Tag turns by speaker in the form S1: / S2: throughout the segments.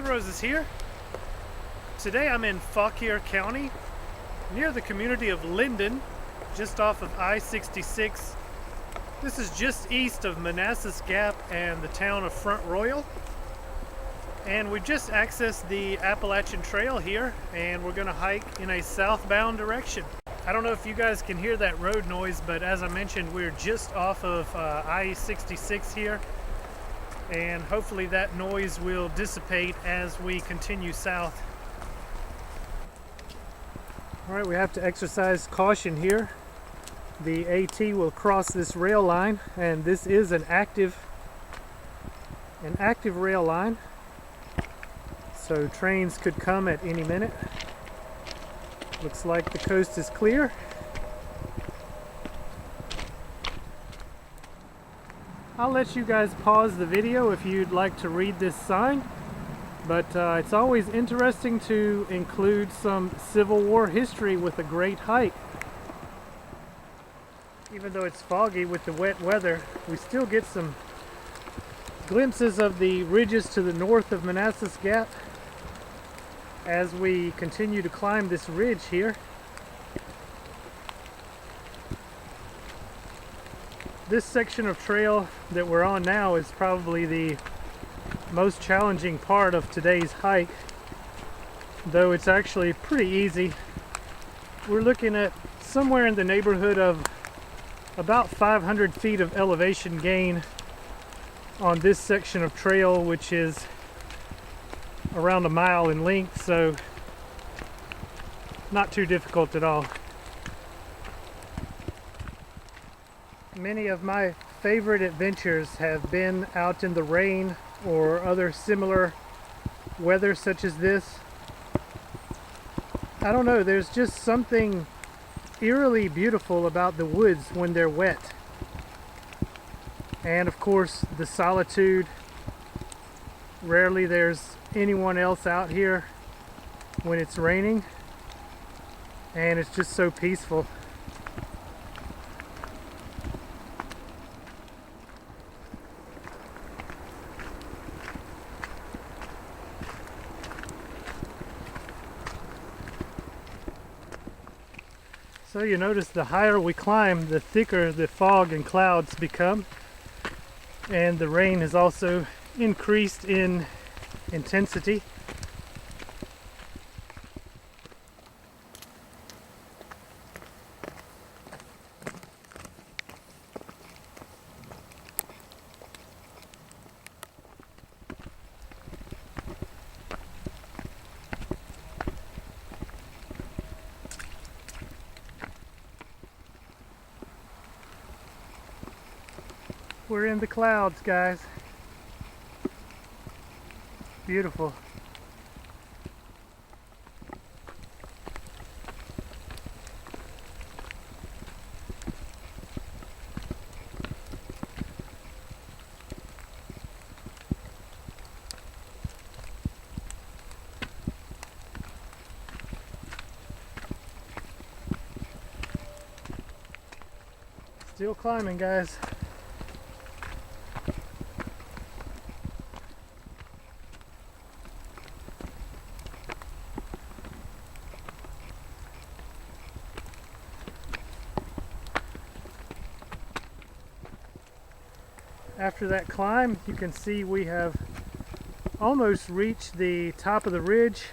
S1: Roses here. Today I'm in Fauquier County, near the community of Linden, just off of I-66. This is just east of Manassas Gap and the town of Front Royal. And we just accessed the Appalachian Trail here, and we're gonna hike in a southbound direction. I don't know if you guys can hear that road noise, but as I mentioned, we're just off of I-66 here, and hopefully that noise will dissipate as we continue south. All right, we have to exercise caution here. The AT will cross this rail line, and this is an active rail line, so trains could come at any minute. Looks like the coast is clear. I'll let you guys pause the video if you'd like to read this sign, but it's always interesting to include some Civil War history with a great hike. Even though it's foggy with the wet weather, we still get some glimpses of the ridges to the north of Manassas Gap as we continue to climb this ridge here. This section of trail that we're on now is probably the most challenging part of today's hike, though it's actually pretty easy. We're looking at somewhere in the neighborhood of about 500 feet of elevation gain on this section of trail, which is around a mile in length, so not too difficult at all. Many of my favorite adventures have been out in the rain or other similar weather such as this. I don't know, there's just something eerily beautiful about the woods when they're wet. And of course, the solitude. Rarely there's anyone else out here when it's raining, and it's just so peaceful. So you notice the higher we climb, the thicker the fog and clouds become, and the rain has also increased in intensity. We're in the clouds, guys. Beautiful. Still climbing, guys. After that climb, you can see we have almost reached the top of the ridge.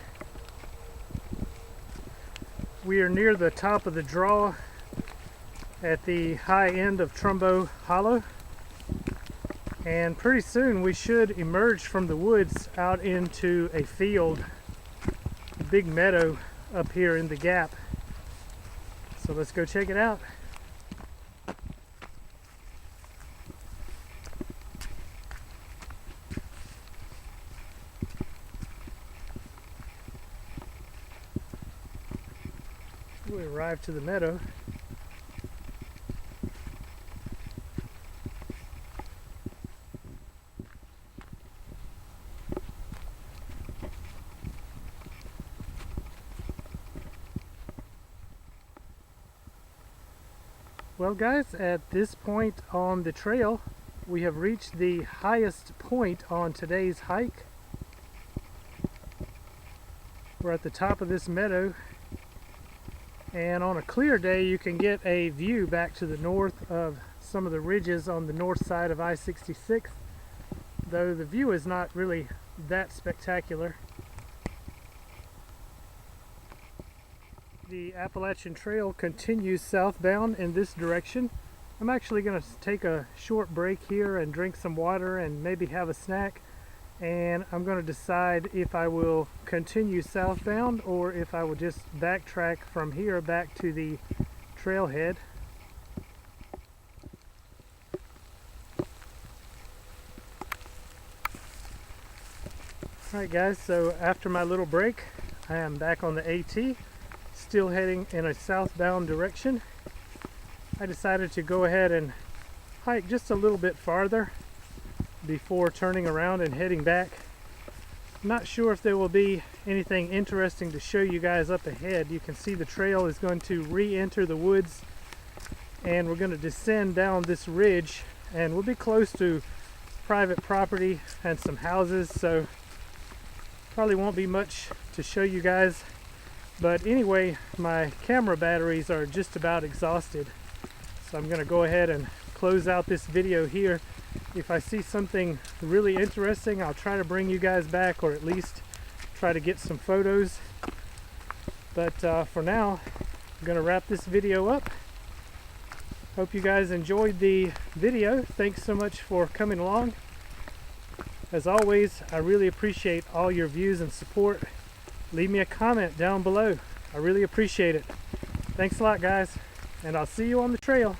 S1: We are near the top of the draw at the high end of Trumbo Hollow, and pretty soon we should emerge from the woods out into a field, a big meadow up here in the gap. So let's go check it out. We arrived to the meadow. Well guys, at this point on the trail, we have reached the highest point on today's hike. We're at the top of this meadow, and on a clear day you can get a view back to the north of some of the ridges on the north side of I-66, though the view is not really that spectacular. The Appalachian Trail continues southbound in this direction. I'm actually going to take a short break here and drink some water and maybe have a snack, and I'm going to decide if I will continue southbound or if I will just backtrack from here back to the trailhead. Alright guys, so after my little break, I am back on the AT, still heading in a southbound direction. I decided to go ahead and hike just a little bit farther before turning around and heading back. Not sure if there will be anything interesting to show you guys up ahead. You can see the trail is going to re-enter the woods, and we're going to descend down this ridge, and we'll be close to private property and some houses, so probably won't be much to show you guys. But anyway, my camera batteries are just about exhausted, so I'm going to go ahead and close out this video here. If I see something really interesting, I'll try to bring you guys back, or at least try to get some photos. But for now, I'm going to wrap this video up. Hope you guys enjoyed the video. Thanks so much for coming along. As always, I really appreciate all your views and support. Leave me a comment down below. I really appreciate it. Thanks a lot, guys, and I'll see you on the trail.